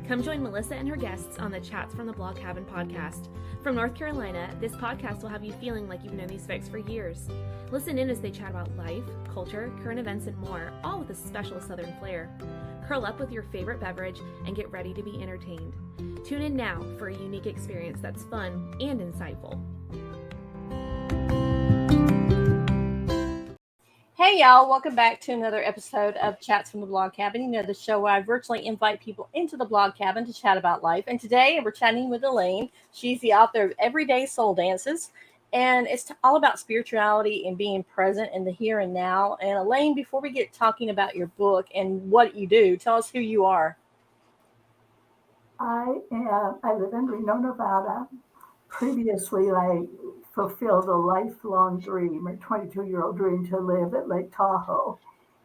Come join Melissa and her guests on the Chats from the Blog Cabin podcast. From North Carolina, this podcast will have you feeling like you've known these folks for years. Listen in as they chat about life, culture, current events, and more, all with a special Southern flair. Curl up with your favorite beverage and get ready to be entertained. Tune in now for a unique experience that's fun and insightful. Hey y'all, welcome back to another episode of Chats from the Blog Cabin. You know, the show where I virtually invite people into the blog cabin to chat about life. And today we're chatting with Elaine. She's the author of Everyday Soul Dances. And it's all about spirituality and being present in the here and now. And Elaine, before we get talking about your book and what you do, tell us who you are. I live in Reno, Nevada. Previously, I fulfilled a lifelong dream, a 22-year-old dream to live at Lake Tahoe.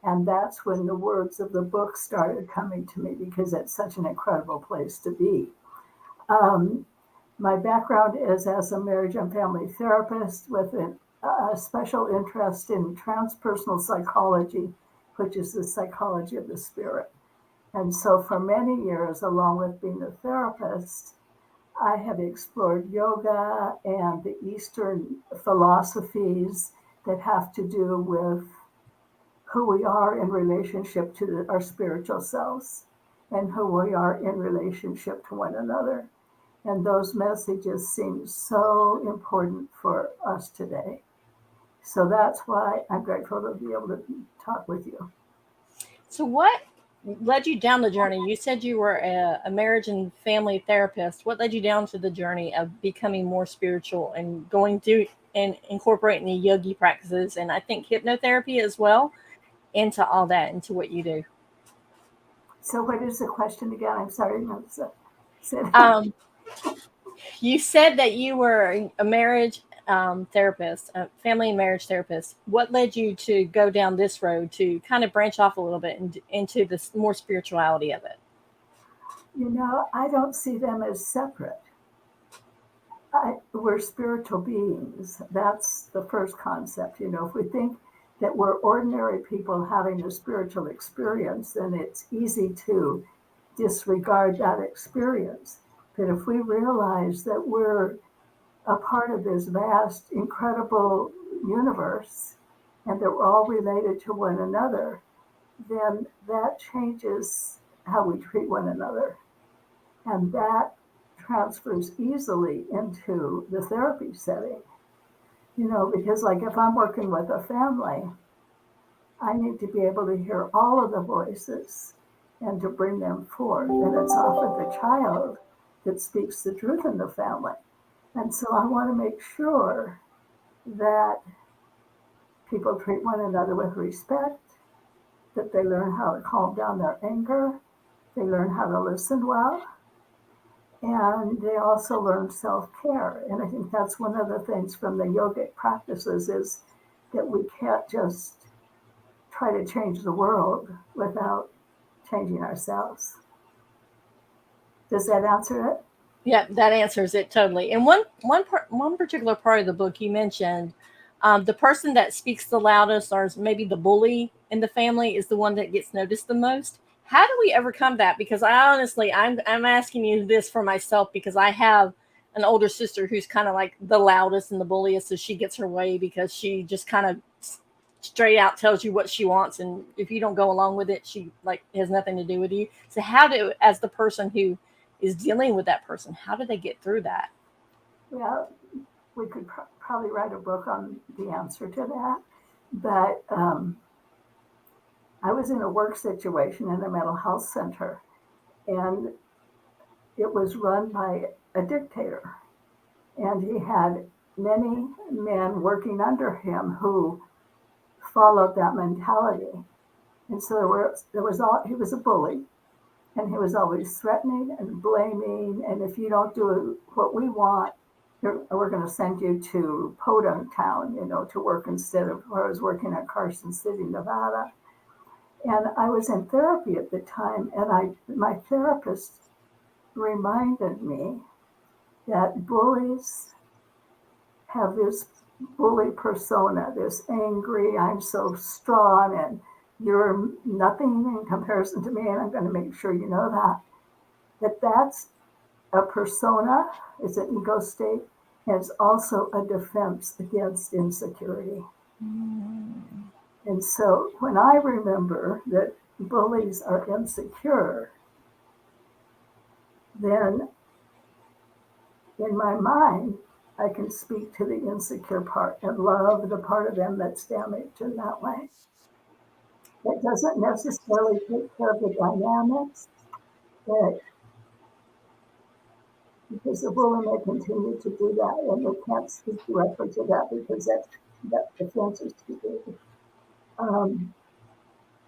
And that's when the words of the book started coming to me because it's such an incredible place to be. My background is as a marriage and family therapist with a special interest in transpersonal psychology, which is the psychology of the spirit. And so for many years, along with being a therapist, I have explored yoga and the Eastern philosophies that have to do with who we are in relationship to our spiritual selves and who we are in relationship to one another. And those messages seem so important for us today. So that's why I'm grateful to be able to talk with you. So what led you down the journey? You said you were a marriage and family therapist. What led you down to the journey of becoming more spiritual and going through and incorporating the yogi practices and I think hypnotherapy as well into all that, into what you do? So what is the question again? I'm sorry. You said that you were a marriage therapist, a family and marriage therapist. What led you to go down this road to kind of branch off a little bit into this more spirituality of it? You know, I don't see them as separate. We're spiritual beings. That's the first concept. You know, if we think that we're ordinary people having a spiritual experience, then it's easy to disregard that experience. But if we realize that we're a part of this vast, incredible universe and that we're all related to one another, then that changes how we treat one another. And that transfers easily into the therapy setting. You know, because like if I'm working with a family, I need to be able to hear all of the voices and to bring them forth. And it's often the child that speaks the truth in the family. And so I want to make sure that people treat one another with respect, that they learn how to calm down their anger, they learn how to listen well, and they also learn self-care. And I think that's one of the things from the yogic practices is that we can't just try to change the world without changing ourselves. Does that answer it? Yeah, that answers it totally. And one particular part of the book you mentioned, the person that speaks the loudest or maybe the bully in the family is the one that gets noticed the most. How do we overcome that? Because I'm asking you this for myself because I have an older sister who's kind of like the loudest and the bulliest, so she gets her way because she just kind of straight out tells you what she wants, and if you don't go along with it, she like has nothing to do with you. So as the person who is dealing with that person, how do they get through that? Well, we could probably write a book on the answer to that, but I was in a work situation in a mental health center, and it was run by a dictator, and he had many men working under him who followed that mentality. And so he was a bully, and he was always threatening and blaming. And if you don't do what we want, we're going to send you to Podunk Town, you know, to work instead of where I was working at Carson City, Nevada. And I was in therapy at the time, and my therapist reminded me that bullies have this bully persona, this angry, I'm so strong, and you're nothing in comparison to me, and I'm going to make sure you know that. that's a persona, it's an ego state, and it's also a defense against insecurity. And so when I remember that bullies are insecure, then in my mind, I can speak to the insecure part and love the part of them that's damaged in that way. That doesn't necessarily take care of the dynamics, but because the bully may continue to do that, and we can't speak directly to that because that defense is too big.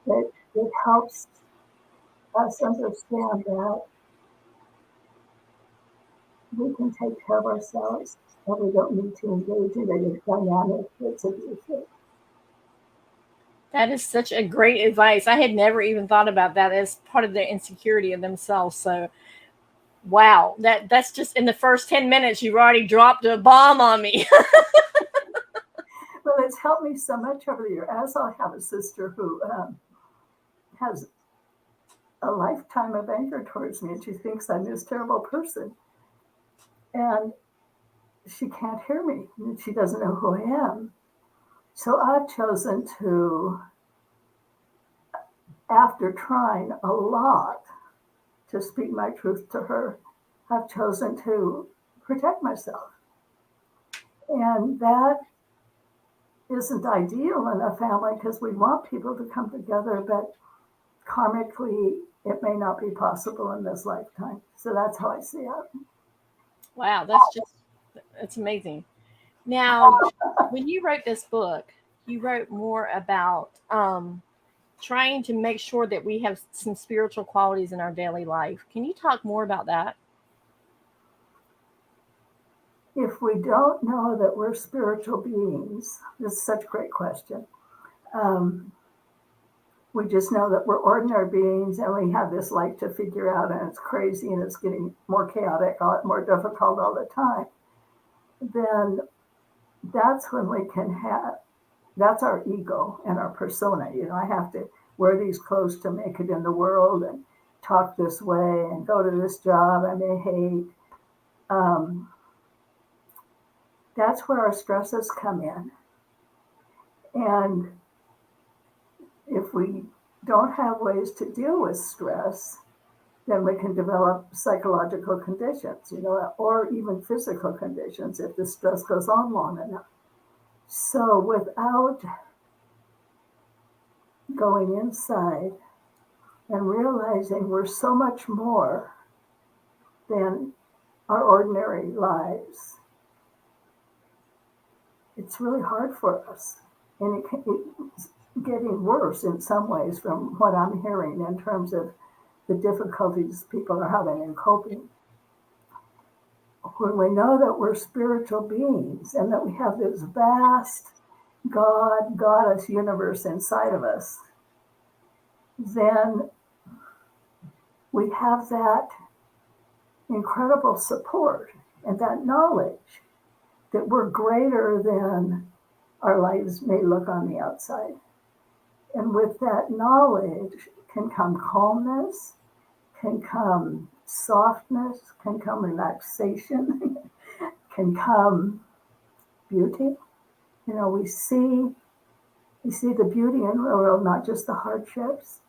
That it helps us understand that we can take care of ourselves and we don't need to engage in a dynamic that's abusive. That is such a great advice. I had never even thought about that as part of the insecurity of themselves. So, wow, that's just in the first 10 minutes, you've already dropped a bomb on me. Well, it's helped me so much over the years. As I have a sister who has a lifetime of anger towards me, and she thinks I'm this terrible person. And she can't hear me, and she doesn't know who I am. So I've chosen to, after trying a lot to speak my truth to her, I've chosen to protect myself. And that isn't ideal in a family because we want people to come together, but karmically, it may not be possible in this lifetime. So that's how I see it. Wow, that's amazing. Now, when you wrote this book, you wrote more about trying to make sure that we have some spiritual qualities in our daily life. Can you talk more about that? If we don't know that we're spiritual beings, this is such a great question. We just know that we're ordinary beings and we have this life to figure out, and it's crazy and it's getting more chaotic, more difficult all the time. Then that's when we can have, that's our ego and our persona. I have to wear these clothes to make it in the world and talk this way and go to this job I may hate. That's where our stresses come in. And if we don't have ways to deal with stress, then we can develop psychological conditions, or even physical conditions if the stress goes on long enough. So without going inside and realizing we're so much more than our ordinary lives, it's really hard for us. And it's getting worse in some ways from what I'm hearing in terms of the difficulties people are having in coping. When we know that we're spiritual beings and that we have this vast goddess universe inside of us, then we have that incredible support and that knowledge that we're greater than our lives may look on the outside. And with that knowledge can come calmness, can come softness, can come relaxation, can come beauty. We see the beauty in the world, not just the hardships.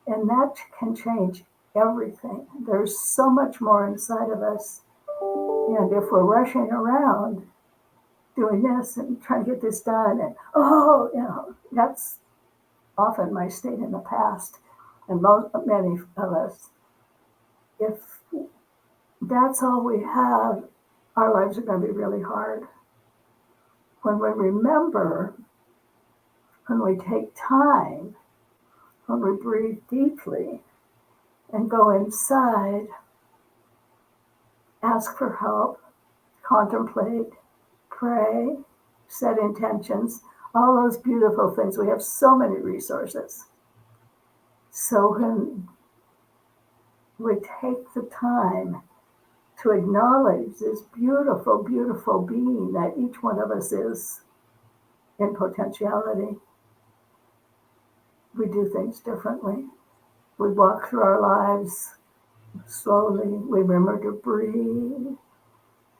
And that can change everything. There's so much more inside of us. And if we're rushing around doing this and trying to get this done, and that's often my state in the past, and many of us. If that's all we have, our lives are going to be really hard. When we remember, when we take time, when we breathe deeply and go inside, ask for help, contemplate, pray, set intentions, all those beautiful things. We have so many resources. So when we take the time to acknowledge this beautiful, beautiful being that each one of us is in potentiality, we do things differently. We walk through our lives Slowly, remember to breathe.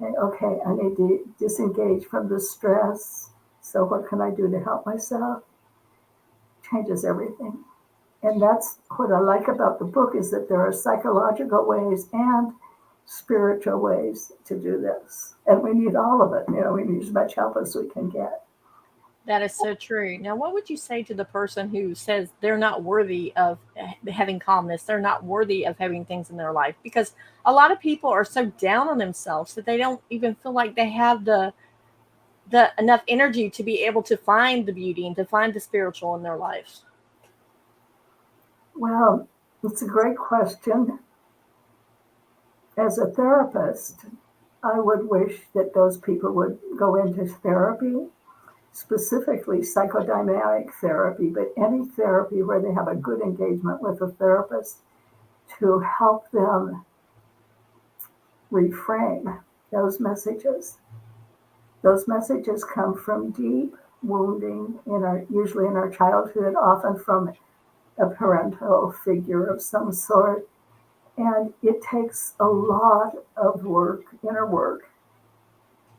Okay, I need to disengage from the stress. So what can I do to help myself? Changes everything. And that's what I like about the book, is that there are psychological ways and spiritual ways to do this. And we need all of it. We need as much help as we can get. That is so true. Now, what would you say to the person who says they're not worthy of having calmness? They're not worthy of having things in their life, because a lot of people are so down on themselves that they don't even feel like they have the enough energy to be able to find the beauty and to find the spiritual in their lives. Well, it's a great question. As a therapist, I would wish that those people would go into therapy, specifically psychodynamic therapy, but any therapy where they have a good engagement with a therapist to help them reframe those messages. Those messages come from deep wounding usually in our childhood, often from a parental figure of some sort. And it takes a lot of work, inner work,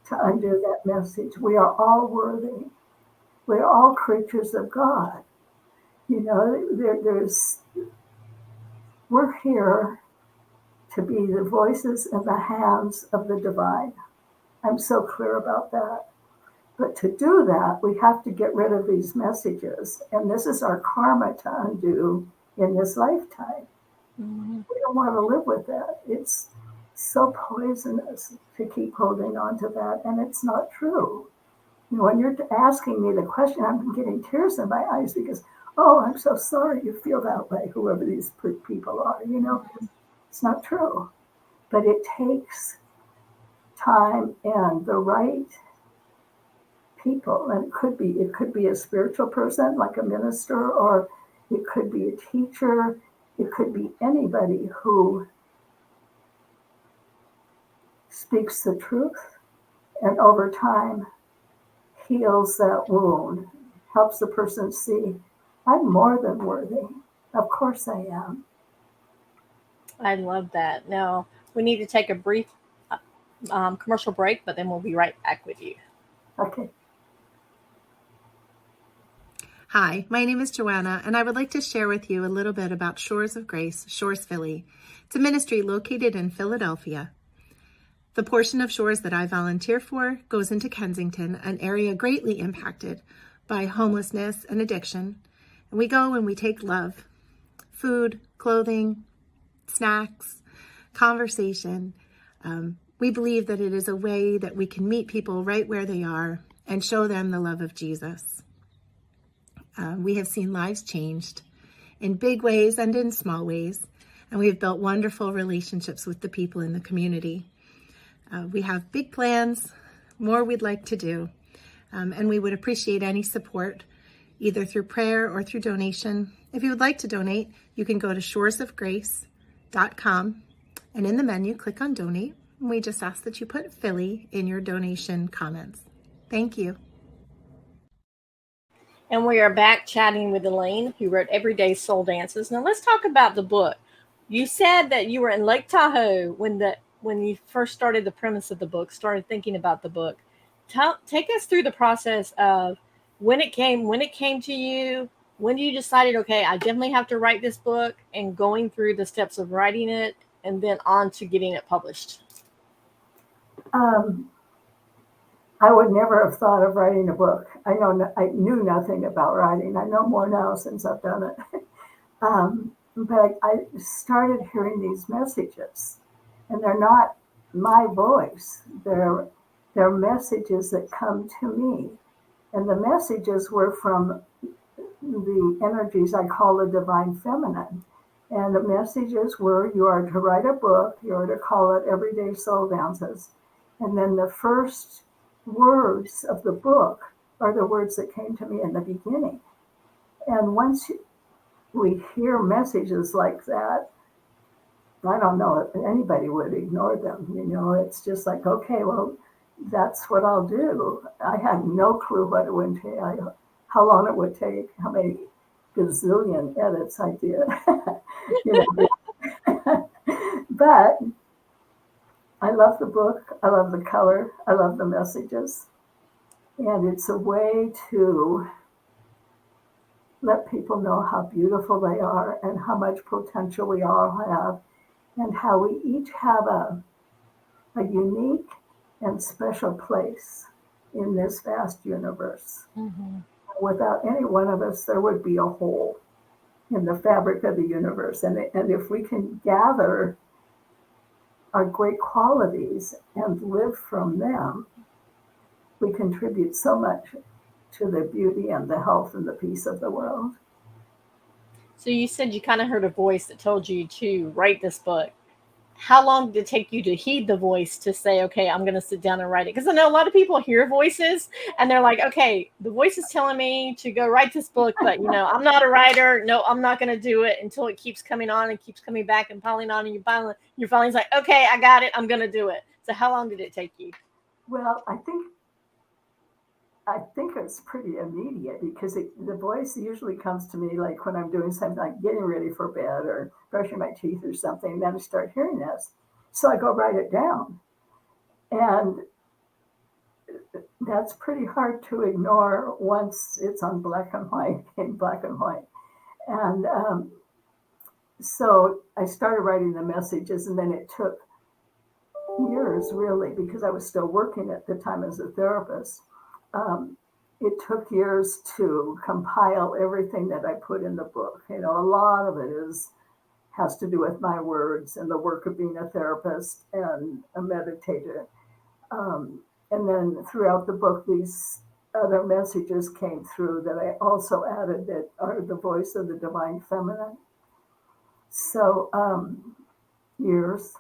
to undo that message. We are all worthy. We're all creatures of God. We're here to be the voices and the hands of the divine. I'm so clear about that. But to do that, we have to get rid of these messages. And this is our karma to undo in this lifetime. Mm-hmm. We don't want to live with that. It's so poisonous to keep holding on to that. And it's not true. When you're asking me the question, I'm getting tears in my eyes because, I'm so sorry you feel that way, whoever these people are. It's not true. But it takes time and the right people. And it could be a spiritual person like a minister, or it could be a teacher. It could be anybody who speaks the truth and over time heals that wound, helps the person see, I'm more than worthy. Of course I am. I love that. Now, we need to take a brief commercial break, but then we'll be right back with you. Okay. Hi, my name is Joanna, and I would like to share with you a little bit about Shores of Grace, Shores Philly. It's a ministry located in Philadelphia. The portion of Shores that I volunteer for goes into Kensington, an area greatly impacted by homelessness and addiction. And we go and we take love, food, clothing, snacks, conversation. We believe that it is a way that we can meet people right where they are and show them the love of Jesus. We have seen lives changed in big ways and in small ways, and we have built wonderful relationships with the people in the community. We have big plans, more we'd like to do, and we would appreciate any support, either through prayer or through donation. If you would like to donate, you can go to shoresofgrace.com, and in the menu, click on Donate. And we just ask that you put Philly in your donation comments. Thank you. And we are back chatting with Elaine, who wrote Everyday Soul Dances. Now let's talk about the book. You said that you were in Lake Tahoe when you first started the premise of the book, started thinking about the book. Take us through the process of when it came to you, when you decided, okay, I definitely have to write this book, and going through the steps of writing it and then on to getting it published. I would never have thought of writing a book. I knew nothing about writing. I know more now since I've done it. But I started hearing these messages, and they're not my voice. They're messages that come to me. And the messages were from the energies I call the divine feminine. And the messages were, you are to write a book, you are to call it Everyday Soul Dances. And then the first words of the book are the words that came to me in the beginning. And once we hear messages like that, I don't know if anybody would ignore them. It's just like, okay, well, that's what I'll do. I had no clue what it would take, how long it would take, how many gazillion edits I did. But I love the book. I love the color. I love the messages. And it's a way to let people know how beautiful they are and how much potential we all have and how we each have a unique and special place in this vast universe. Mm-hmm. Without any one of us, there would be a hole in the fabric of the universe. And if we can gather our great qualities and live from them, we contribute so much to the beauty and the health and the peace of the world. So you said you kind of heard a voice that told you to write this book. How long did it take you to heed the voice to say, okay, I'm going to sit down and write it? Because I know a lot of people hear voices and they're like, okay, the voice is telling me to go write this book, but I'm not a writer. No, I'm not going to do it until it keeps coming on and keeps coming back and piling on. And you're finally like, okay, I got it. I'm going to do it. So how long did it take you? Well, I think it's pretty immediate because the voice usually comes to me like when I'm doing something like getting ready for bed or brushing my teeth or something, and then I start hearing this. So I go write it down. And that's pretty hard to ignore once it's on black and white, in black and white. And so I started writing the messages, and then it took years, really, because I was still working at the time as a therapist. It took years to compile everything that I put in the book. A lot of it has to do with my words and the work of being a therapist and a meditator. And then throughout the book, these other messages came through that I also added that are the voice of the divine feminine. So years.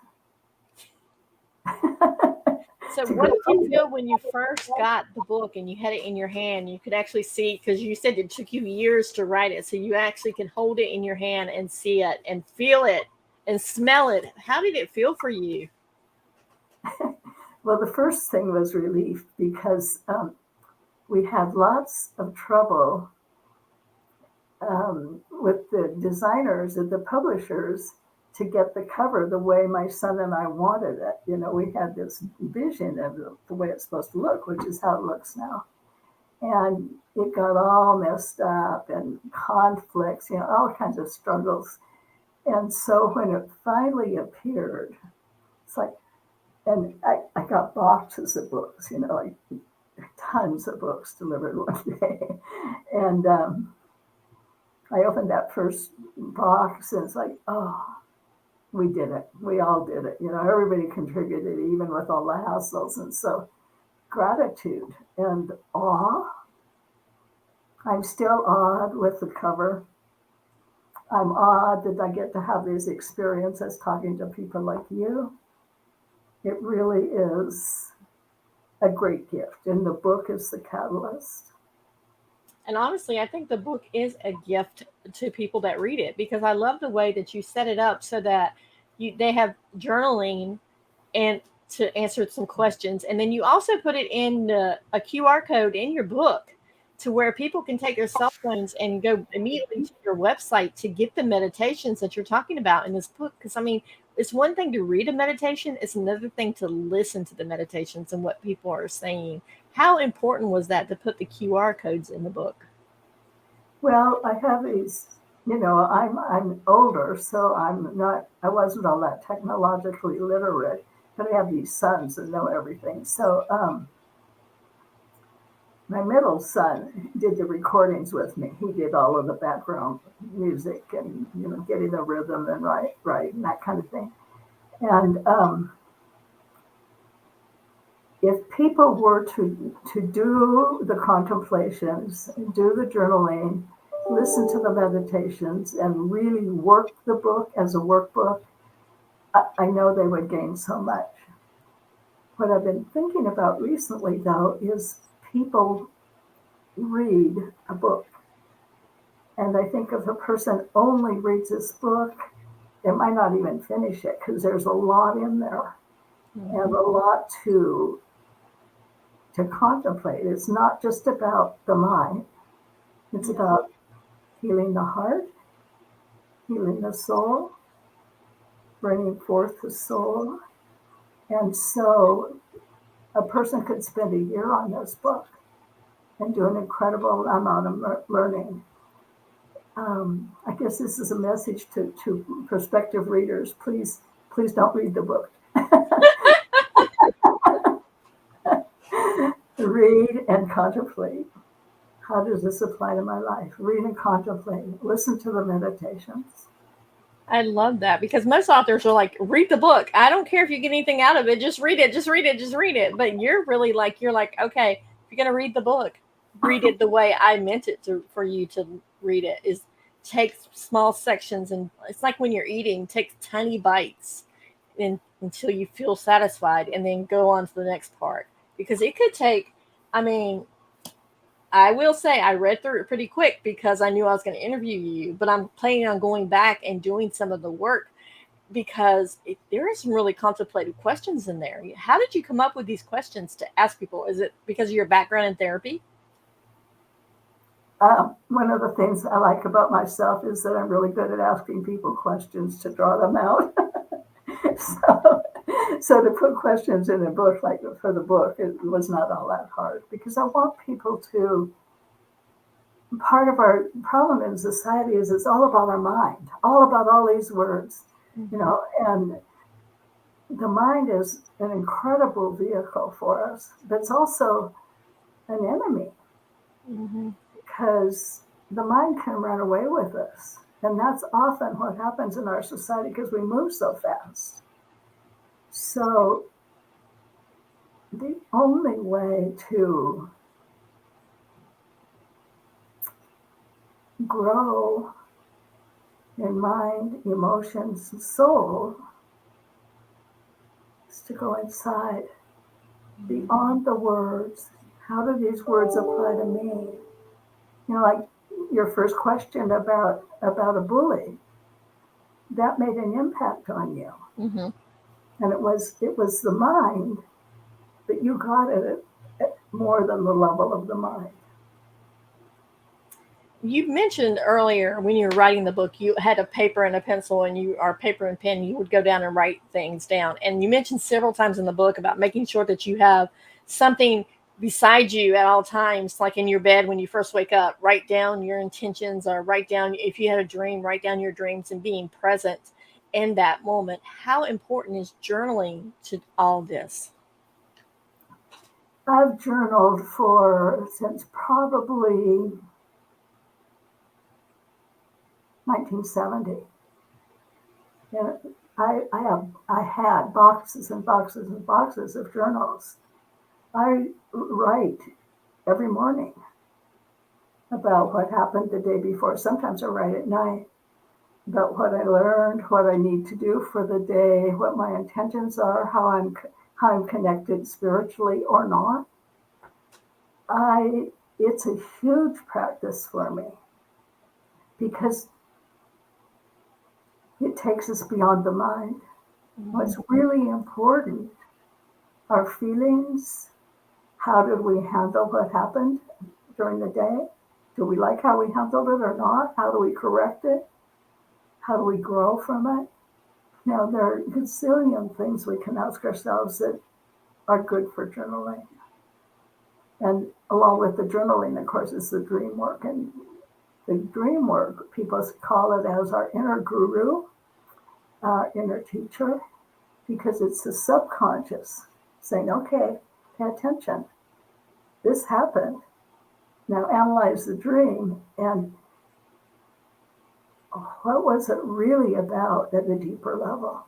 So what did you feel when you first got the book and you had it in your hand? You could actually see, because you said it took you years to write it. So you actually can hold it in your hand and see it and feel it and smell it. How did it feel for you? Well, the first thing was relief because we had lots of trouble with the designers and the publishers to get the cover the way my son and I wanted it. We had this vision of the way it's supposed to look, which is how it looks now. And it got all messed up and conflicts, all kinds of struggles. And so when it finally appeared, it's like, and I got boxes of books, like tons of books delivered one day. And I opened that first box and it's like, oh, we did it. We all did it. Everybody contributed, even with all the hassles. And so gratitude and awe. I'm still awed with the cover. I'm awed that I get to have these experiences talking to people like you. It really is a great gift. And the book is the catalyst. And honestly, I think the book is a gift to people that read it, because I love the way that you set it up so that they have journaling and to answer some questions. And then you also put it in a QR code in your book to where people can take their cell phones and go immediately to your website to get the meditations that you're talking about in this book. Because, it's one thing to read a meditation. It's another thing to listen to the meditations and what people are saying. How important was that to put the QR codes in the book? Well, I have these, I'm older, so I wasn't all that technologically literate, but I have these sons that know everything. So my middle son did the recordings with me. He did all of the background music and, getting the rhythm and right and that kind of thing. And if people were to do the contemplations, do the journaling, listen to the meditations, and really work the book as a workbook, I know they would gain so much. What I've been thinking about recently, though, is people read a book. And I think if a person only reads this book, they might not even finish it because there's a lot in there and a lot to contemplate. It's not just about the mind. It's about healing the heart, healing the soul, bringing forth the soul. And so a person could spend a year on this book and do an incredible amount of learning. I guess this is a message to prospective readers. Please don't read the book. Read and contemplate. How does this apply to my life? Read and contemplate. Listen to the meditations. I love that, because most authors are like, read the book. I don't care if you get anything out of it. Just read it. Just read it. Just read it. But you're really like, okay, if you're going to read the book, read it the way I meant it for you to read it. Is take small sections, and it's like when you're eating, take tiny bites until you feel satisfied, and then go on to the next part. Because it could take, I will say I read through it pretty quick because I knew I was going to interview you, but I'm planning on going back and doing some of the work, because there are some really contemplative questions in there. How did you come up with these questions to ask people? Is it because of your background in therapy? One of the things I like about myself is that I'm really good at asking people questions to draw them out. So to put questions in a book, like for the book, it was not all that hard, because I want people to, part of our problem in society is it's all about our mind, all about all these words, and the mind is an incredible vehicle for us, but it's also an enemy, because the mind can run away with us. And that's often what happens in our society, because we move so fast. So the only way to grow in mind, emotions, and soul is to go inside, beyond the words. How do these words apply to me? Like your first question about a bully, that made an impact on you. Mm-hmm. And it was the mind, but you got it at more than the level of the mind. You mentioned earlier when you were writing the book, you had a paper and a pencil, or paper and pen, you would go down and write things down. And you mentioned several times in the book about making sure that you have something beside you at all times, like in your bed when you first wake up. Write down your intentions, or write down, if you had a dream, write down your dreams, and being present in that moment. How important is journaling to all this? I've journaled since probably 1970. And I had boxes and boxes and boxes of journals. I write every morning about what happened the day before. Sometimes I write at night about what I learned, what I need to do for the day, what my intentions are, how I'm connected spiritually or not. It's a huge practice for me, because it takes us beyond the mind. What's really important are feelings. How did we handle what happened during the day? Do we like how we handled it or not? How do we correct it? How do we grow from it? There are a gazillion things we can ask ourselves that are good for journaling. And along with the journaling, of course, is the dream work. And the dream work, people call it as our inner guru, our inner teacher, because it's the subconscious saying, okay, pay attention. This happened. Now analyze the dream, and what was it really about at the deeper level?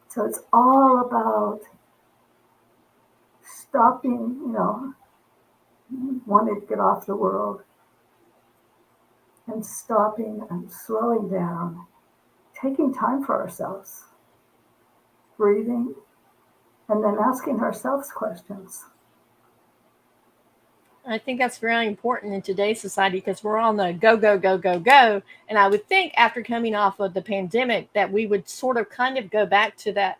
So it's all about stopping, wanting to get off the world, and stopping and slowing down, taking time for ourselves, breathing, and then asking ourselves questions. I think that's very important in today's society, because we're on the go, go, go, go, go. And I would think after coming off of the pandemic that we would sort of kind of go back to that.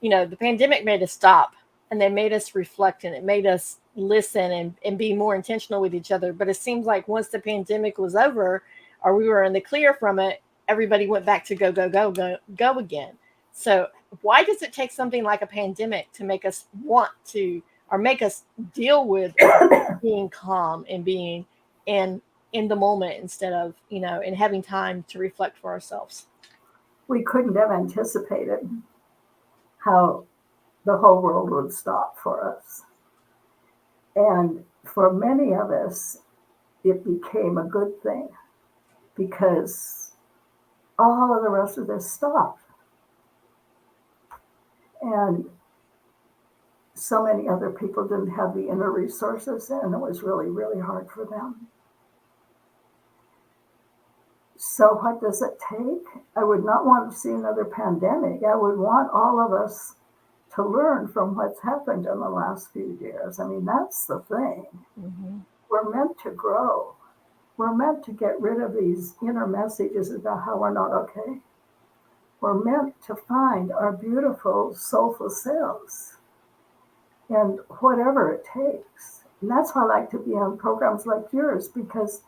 The pandemic made us stop, and they made us reflect, and it made us listen and be more intentional with each other. But it seems like once the pandemic was over, or we were in the clear from it, everybody went back to go again. So why does it take something like a pandemic to make us want to, or make us deal with being calm and being in the moment instead of, and having time to reflect for ourselves? We couldn't have anticipated how the whole world would stop for us. And for many of us, it became a good thing because all of the rest of this stopped. And so many other people didn't have the inner resources, and it was really, really hard for them. So what does it take? I would not want to see another pandemic. I would want all of us to learn from what's happened in the last few years. I mean, that's the thing. Mm-hmm. We're meant to grow. We're meant to get rid of these inner messages about how we're not okay. We're meant to find our beautiful, soulful selves, and whatever it takes. And that's why I like to be on programs like yours, because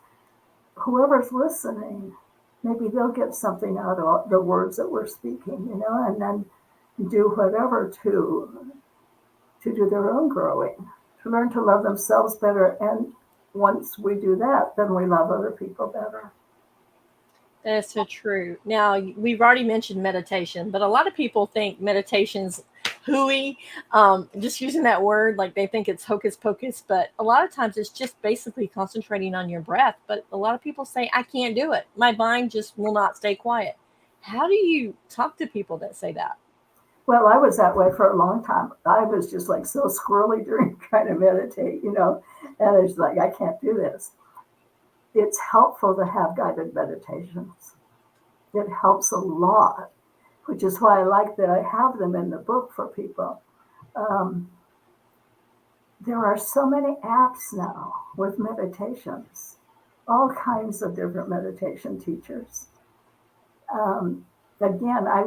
whoever's listening, maybe they'll get something out of the words that we're speaking, and then do whatever to do their own growing, to learn to love themselves better. And once we do that, then we love other people better. That is so true. Now, we've already mentioned meditation, but a lot of people think meditation's hooey, just using that word, like they think it's hocus pocus, but a lot of times it's just basically concentrating on your breath. But a lot of people say, I can't do it. My mind just will not stay quiet. How do you talk to people that say that? Well, I was that way for a long time. I was just like so squirrely during trying to meditate, and it's like, I can't do this. It's helpful to have guided meditations. It helps a lot, which is why I like that I have them in the book for people. There are so many apps now with meditations, all kinds of different meditation teachers. Again, I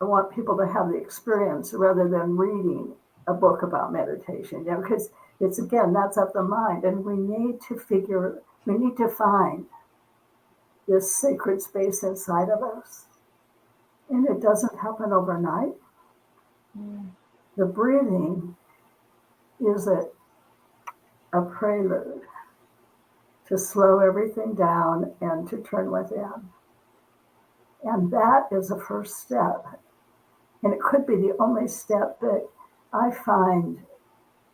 want people to have the experience rather than reading a book about meditation, because it's, again, that's of the mind, and we need to find this sacred space inside of us. And it doesn't happen overnight. The breathing is a prelude to slow everything down and to turn within. And that is a first step. And it could be the only step, but I find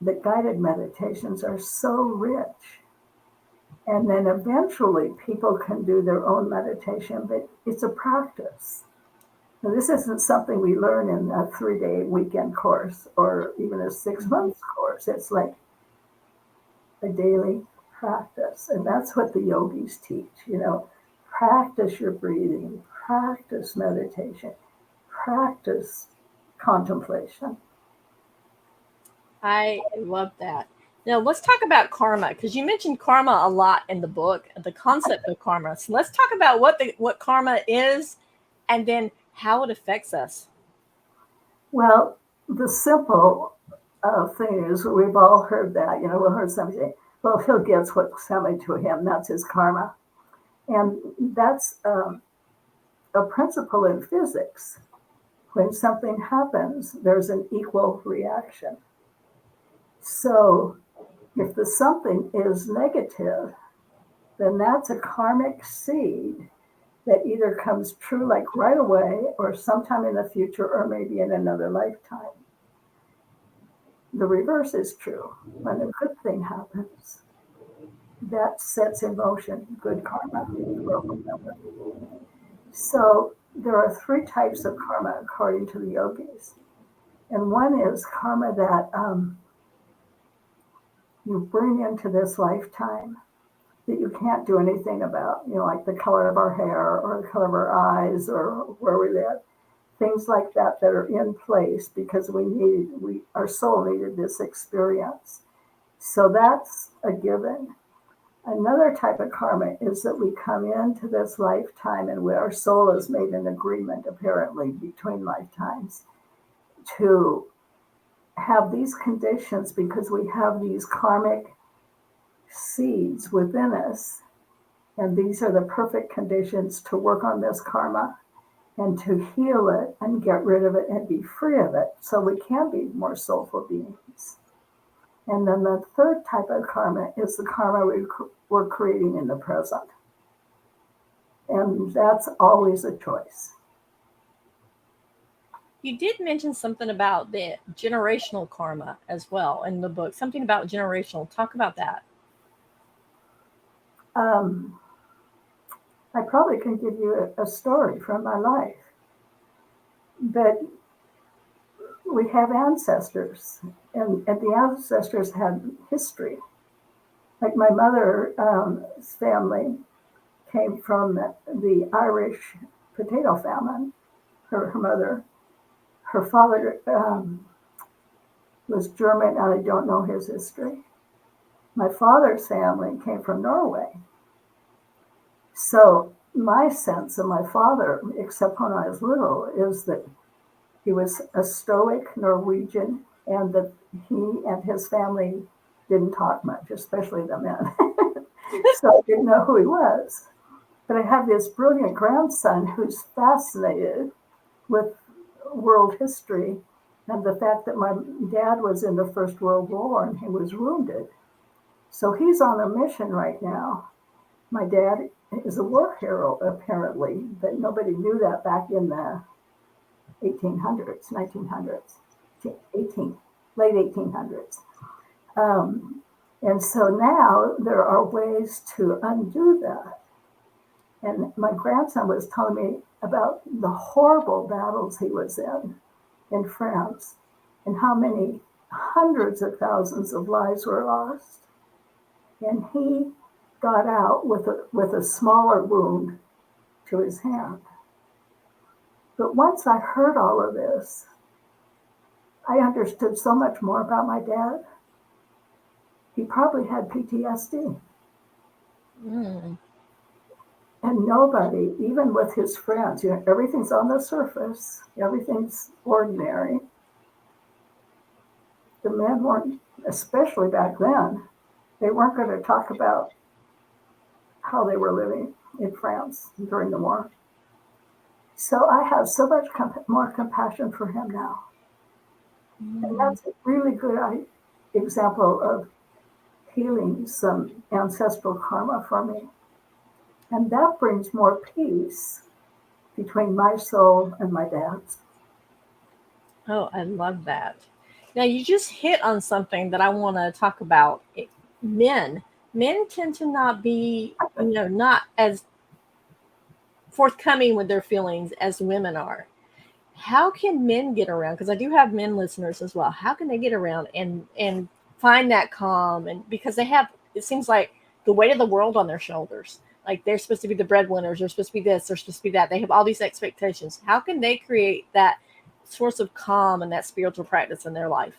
that guided meditations are so rich. And then eventually people can do their own meditation, but it's a practice. Now, this isn't something we learn in a 3-day weekend course or even a 6-month course. It's like a daily practice. And that's what the yogis teach, practice your breathing, practice meditation, practice contemplation. I love that. Now, let's talk about karma, because you mentioned karma a lot in the book, the concept of karma. So let's talk about what karma is and then how it affects us. Well, the simple thing is, we've all heard that, we've heard somebody say, well, he'll get what's coming to him. That's his karma. And that's a principle in physics. When something happens, there's an equal reaction. So if the something is negative, then that's a karmic seed that either comes true like right away or sometime in the future or maybe in another lifetime. The reverse is true. When a good thing happens, that sets in motion good karma. So there are 3 types of karma according to the yogis. And one is karma that you bring into this lifetime that you can't do anything about, like the color of our hair or the color of our eyes or where we live, things like that are in place because our soul needed this experience. So that's a given. Another type of karma is that we come into this lifetime and our soul has made an agreement, apparently, between lifetimes to have these conditions because we have these karmic seeds within us And these are the perfect conditions to work on this karma and to heal it and get rid of it and be free of it so we can be more soulful beings. And then the third type of karma is the karma we're creating in the present. And that's always a choice. You did mention something about the generational karma as well in the book, something about generational. Talk about that. I probably can give you a story from my life. But we have ancestors, and the ancestors had history. Like my mother's family came from the Irish potato famine. Her father was German, and I don't know his history. My father's family came from Norway. So my sense of my father, except when I was little, is that he was a stoic Norwegian, and that he and his family didn't talk much, especially the men. So I didn't know who he was. But I have this brilliant grandson who's fascinated with world history and the fact that my dad was in the First World War and he was wounded. So he's on a mission right now. My dad is a war hero, apparently, but nobody knew that back in the 1800s, 1900s, late 1800s. And so now there are ways to undo that. And my grandson was telling me about the horrible battles he was in France, and how many hundreds of thousands of lives were lost. And he got out with a smaller wound to his hand. But once I heard all of this, I understood so much more about my dad. He probably had PTSD. Mm. And nobody, even with his friends, everything's on the surface, everything's ordinary. The men weren't, especially back then, they weren't going to talk about how they were living in France during the war. So I have so much more compassion for him now. And that's a really good example of healing some ancestral karma for me. And that brings more peace between my soul and my dad's. Oh, I love that. Now, you just hit on something that I want to talk about. Men tend to not be, not as forthcoming with their feelings as women are. How can men get around? Because I do have men listeners as well. How can they get around and find that calm? And because they have, it seems like the weight of the world on their shoulders. Like they're supposed to be the breadwinners. They're supposed to be this. They're supposed to be that. They have all these expectations. How can they create that source of calm and that spiritual practice in their life?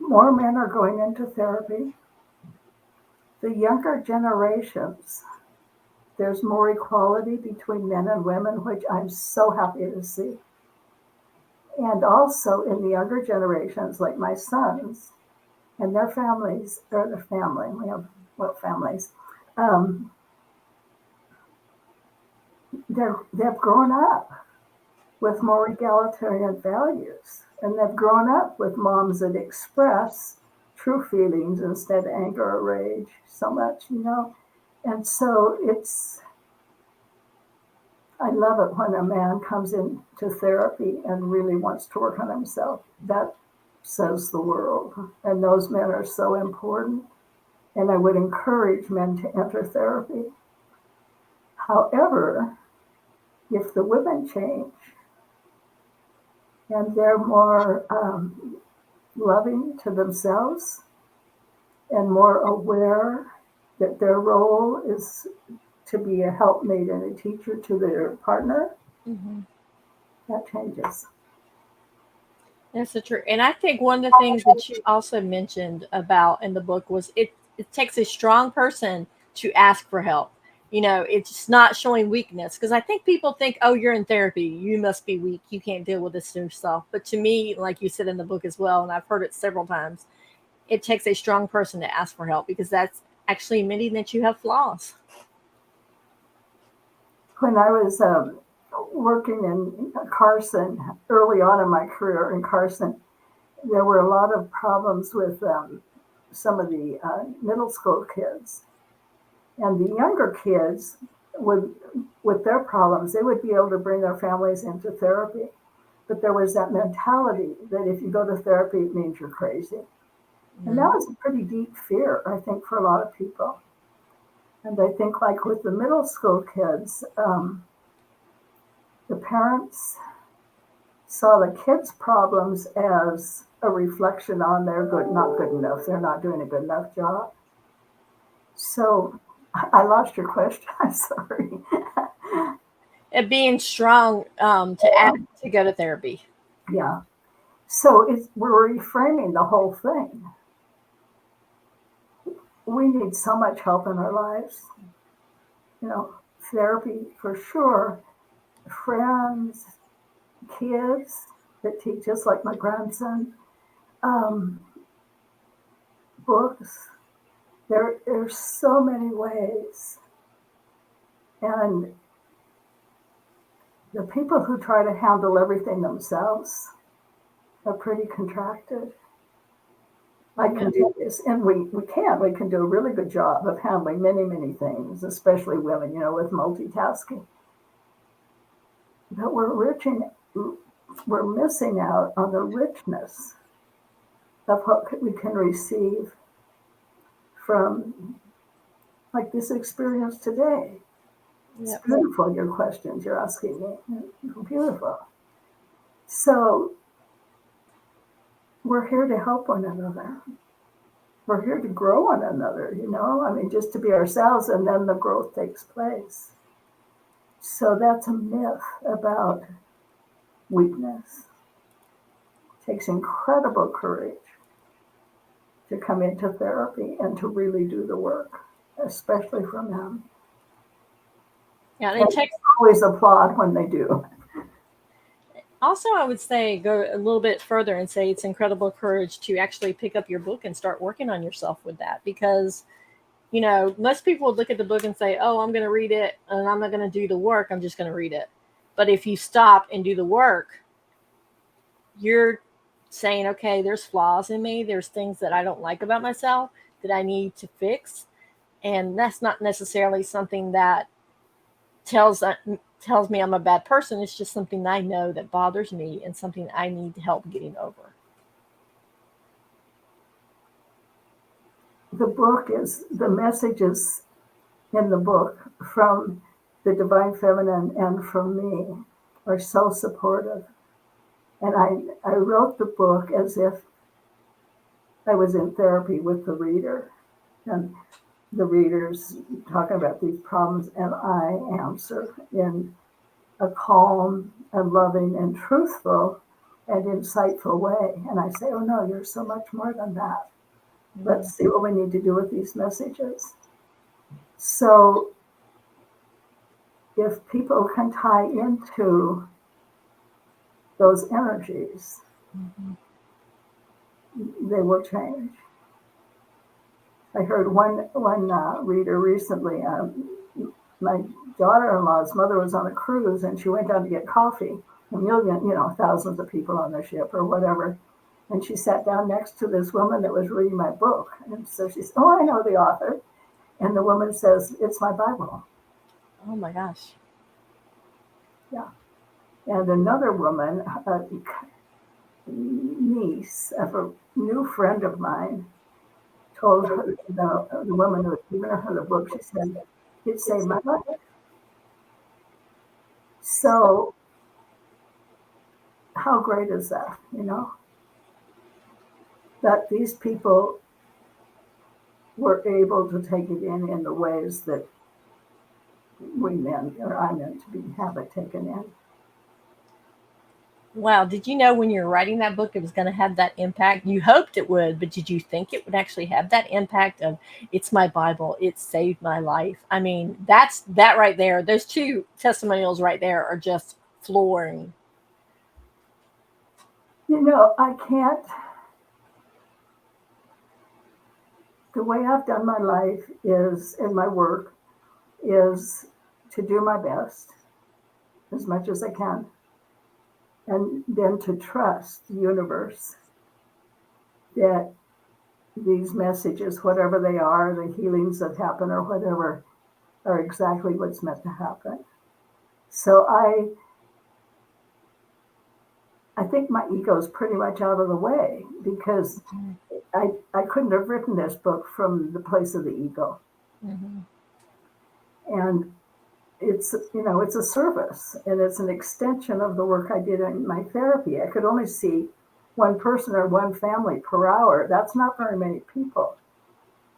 More men are going into therapy. The younger generations, there's more equality between men and women, which I'm so happy to see. And also in the younger generations, like my sons and their families, or the family, we have families, they've grown up with more egalitarian values. And they've grown up with moms that express true feelings instead of anger or rage so much, And so I love it when a man comes into therapy and really wants to work on himself. That says the world. And those men are so important. And I would encourage men to enter therapy. However, if the women change and they're more loving to themselves and more aware that their role is to be a helpmate and a teacher to their partner, that changes. That's so true. And I think one of the things that you also mentioned about in the book was it takes a strong person to ask for help. It's not showing weakness, because I think people think, oh, you're in therapy, you must be weak, you can't deal with this yourself. But to me, like you said in the book as well, and I've heard it several times, it takes a strong person to ask for help, because that's actually admitting that you have flaws. When I was working in Carson, early on in my career in Carson, there were a lot of problems with some of the middle school kids. And the younger kids would, with their problems, they would be able to bring their families into therapy. But there was that mentality that if you go to therapy, it means you're crazy. And that was a pretty deep fear, I think, for a lot of people. And I think, like with the middle school kids, the parents saw the kids' problems as a reflection on their not good enough. They're not doing a good enough job. So I lost your question. I'm sorry. And being strong to go to therapy. Yeah. So we're reframing the whole thing. We need so much help in our lives. Therapy for sure, friends, kids that teach us, like my grandson, books. There's so many ways. And the people who try to handle everything themselves are pretty contracted. I can do this, and we can do a really good job of handling many, many things, especially women, with multitasking. But we're missing out on the richness of what we can receive from, like, this experience today. It's beautiful, your questions you're asking me. Beautiful. So we're here to help one another. We're here to grow one another, just to be ourselves, and then the growth takes place. So that's a myth about weakness. It takes incredible courage to come into therapy and to really do the work, especially for men. Yeah, and it takes always applaud when they do. Also, I would say go a little bit further and say it's incredible courage to actually pick up your book and start working on yourself with that, because most people would look at the book and say, oh, I'm going to read it and I'm not going to do the work. I'm just going to read it. But if you stop and do the work, you're saying, okay, there's flaws in me. There's things that I don't like about myself that I need to fix. And that's not necessarily something that tells me I'm a bad person. It's just something I know that bothers me and something I need help getting over. The book is, the messages in the book from the Divine Feminine and from me are so supportive. And I wrote the book as if I was in therapy with the reader. And the reader's talking about these problems, and I answer in a calm and loving and truthful and insightful way. And I say, oh no, you're so much more than that. Let's see what we need to do with these messages. So if people can tie into those energies, they will change. I heard one reader recently, my daughter-in-law's mother was on a cruise and she went down to get coffee. Thousands of people on the ship or whatever. And she sat down next to this woman that was reading my book. And so she said, oh, I know the author. And the woman says, it's my Bible. Oh my gosh. Yeah. And another woman, a niece of a new friend of mine, told her, the woman who had given her the book, she said, it saved my life. So how great is that, that these people were able to take it in the ways that I meant to have it taken in. Wow. Did you know when you were writing that book, it was going to have that impact? You hoped it would, but did you think it would actually have that impact of it's my Bible, it saved my life? I mean, that right there, those two testimonials right there are just flooring. I can't the way I've done my life is, in my work, is to do my best as much as I can, and then to trust the universe that these messages, whatever they are, the healings that happen or whatever, are exactly what's meant to happen. So I think my ego is pretty much out of the way, because I couldn't have written this book from the place of the ego. Mm-hmm. And it's, it's a service, and it's an extension of the work I did in my therapy. I could only see one person or one family per hour. That's not very many people.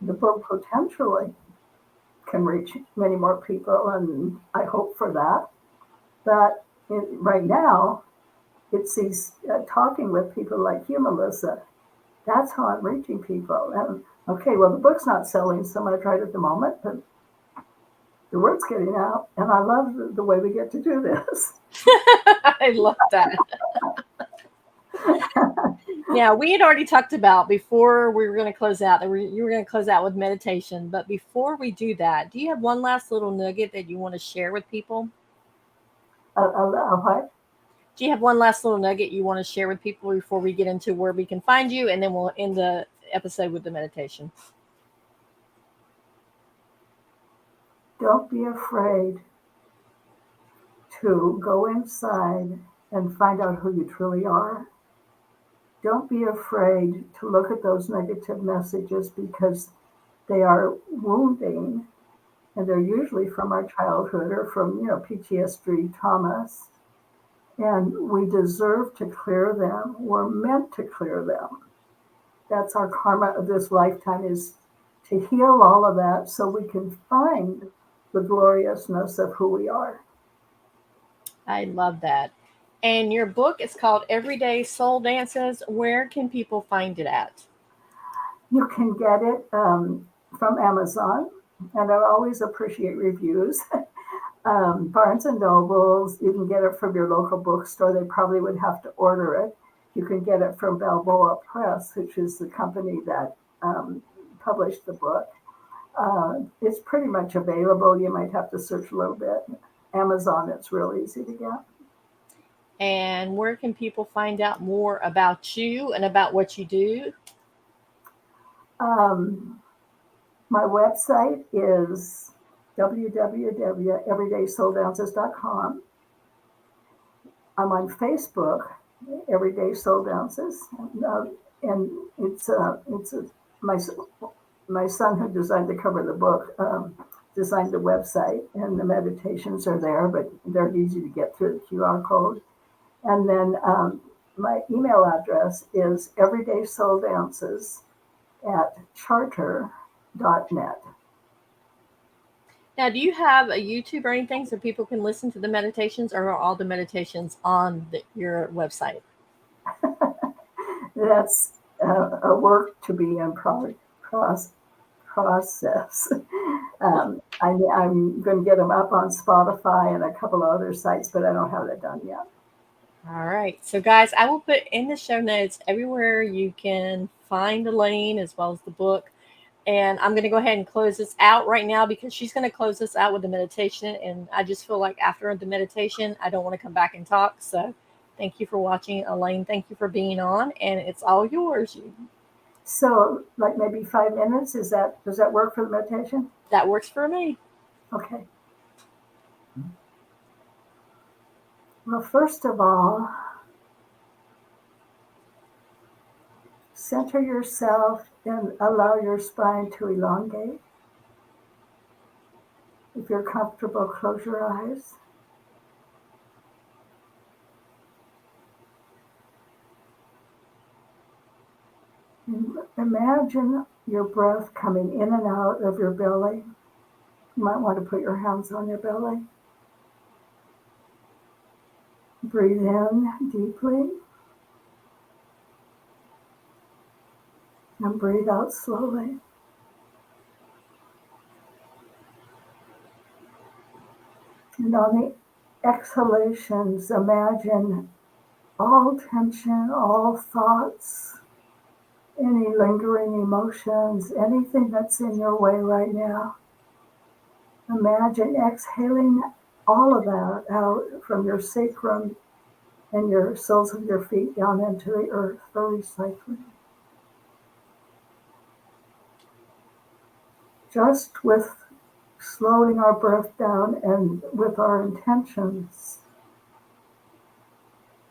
The book potentially can reach many more people, and I hope for that. But right now, it's these talking with people like you, Melissa. That's how I'm reaching people. And okay, well, the book's not selling so much right at the moment, but the word's getting out, and I love the way we get to do this. I love that. Now, we had already talked about before we were going to close out that you were going to close out with meditation. But before we do that, do you have one last little nugget that you want to share with people? What? Do you have one last little nugget you want to share with people before we get into where we can find you? And then we'll end the episode with the meditation. Don't be afraid to go inside and find out who you truly are. Don't be afraid to look at those negative messages, because they are wounding, and they're usually from our childhood or from, PTSD traumas. And we deserve to clear them. We're meant to clear them. That's our karma of this lifetime, is to heal all of that so we can find the gloriousness of who we are. I love that. And your book is called Everyday Soul Dances. Where can people find it at? You can get it from Amazon, and I always appreciate reviews. Barnes and Nobles, you can get it from your local bookstore. They probably would have to order it. You can get it from Balboa Press, which is the company that published the book. It's pretty much available. You might have to search a little bit. Amazon, it's real easy to get. And where can people find out more about you and about what you do? My website is www.everydaysouldances.com. I'm on Facebook, Everyday Soul Dances, and it's my son, who designed the cover of the book, designed the website, and the meditations are there, but they're easy to get through the QR code. And then my email address is everydaysouldances@charter.net. Now, do you have a YouTube or anything so people can listen to the meditations, or are all the meditations on your website? That's a work to be in process. I'm going to get them up on Spotify and a couple of other sites, but I don't have that done yet. All right. So, guys, I will put in the show notes everywhere you can find Elaine, as well as the book. And I'm going to go ahead and close this out right now, because she's going to close this out with the meditation. And I just feel like after the meditation, I don't want to come back and talk. So thank you for watching, Elaine. Thank you for being on. And it's all yours. So, like maybe 5 minutes, does that work for the meditation? That works for me. Okay. Well, first of all, center yourself and allow your spine to elongate. If you're comfortable, close your eyes. And imagine your breath coming in and out of your belly. You might want to put your hands on your belly. Breathe in deeply. And breathe out slowly. And on the exhalations, imagine all tension, all thoughts any lingering emotions, anything that's in your way right now. Imagine exhaling all of that out from your sacrum and your soles of your feet down into the earth for recycling. Just with slowing our breath down and with our intentions,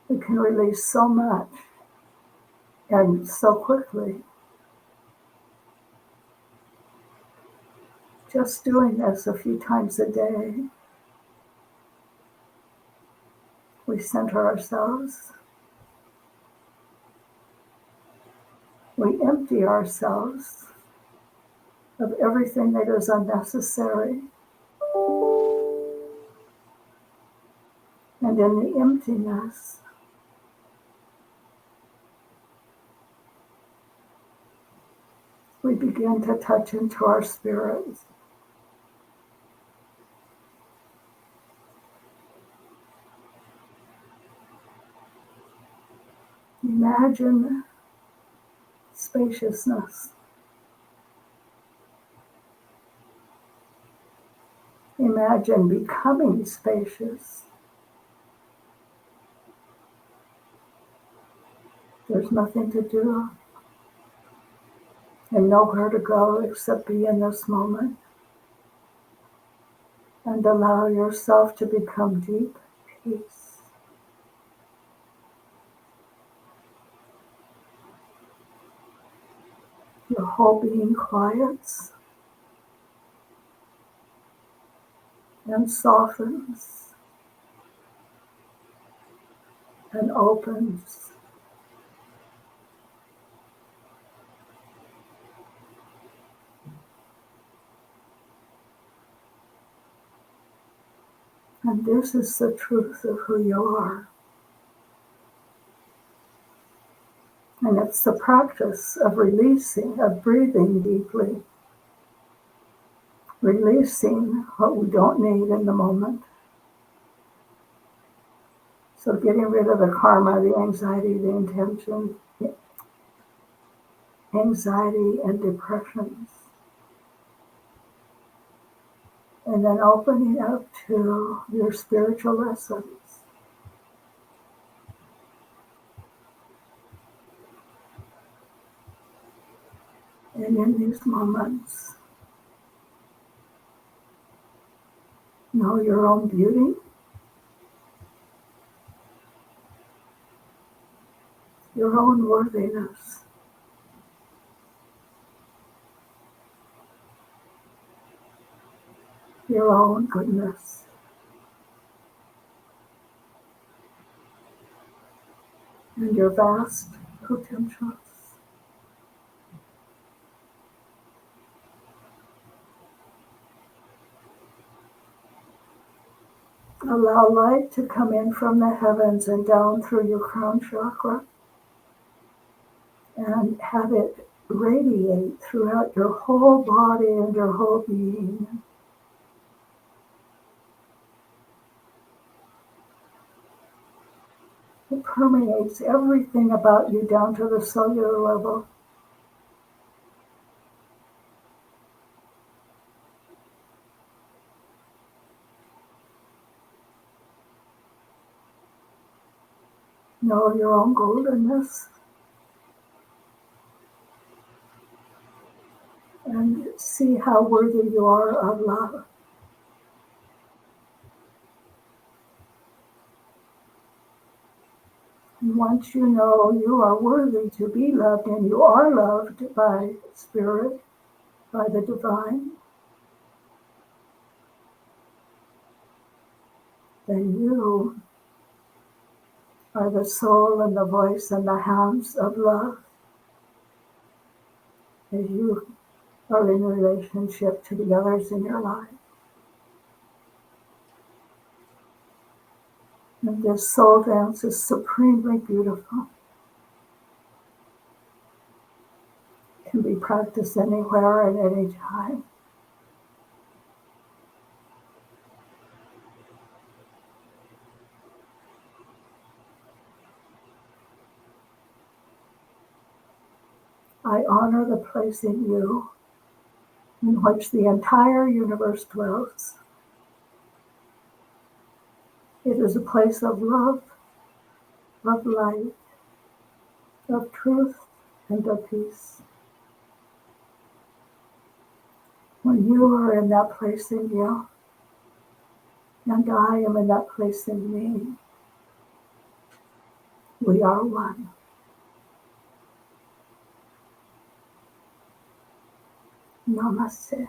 we can release so much and so quickly. Just doing this a few times a day, we center ourselves. We empty ourselves of everything that is unnecessary. And in the emptiness, we begin to touch into our spirits. Imagine spaciousness. Imagine becoming spacious. There's nothing to do and nowhere to go except be in this moment and allow yourself to become deep peace. Your whole being quiets and softens and opens. And this is the truth of who you are. And it's the practice of releasing, of breathing deeply, releasing what we don't need in the moment. So getting rid of the karma, the anxiety, the intention, anxiety and depressions. And then opening up to your spiritual lessons. And in these moments, know your own beauty, your own worthiness. Your own goodness. And your vast potentials. Allow light to come in from the heavens and down through your crown chakra and have it radiate throughout your whole body and your whole being. It permeates everything about you down to the cellular level. Know your own goldenness and see how worthy you are of love. And once you know you are worthy to be loved and you are loved by Spirit, by the divine, then you are the soul and the voice and the hands of love as you are in relationship to the others in your life. And this soul dance is supremely beautiful. It can be practiced anywhere at any time. I honor the place in you in which the entire universe dwells. It is a place of love, of light, of truth, and of peace. When you are in that place in you, and I am in that place in me, we are one. Namaste.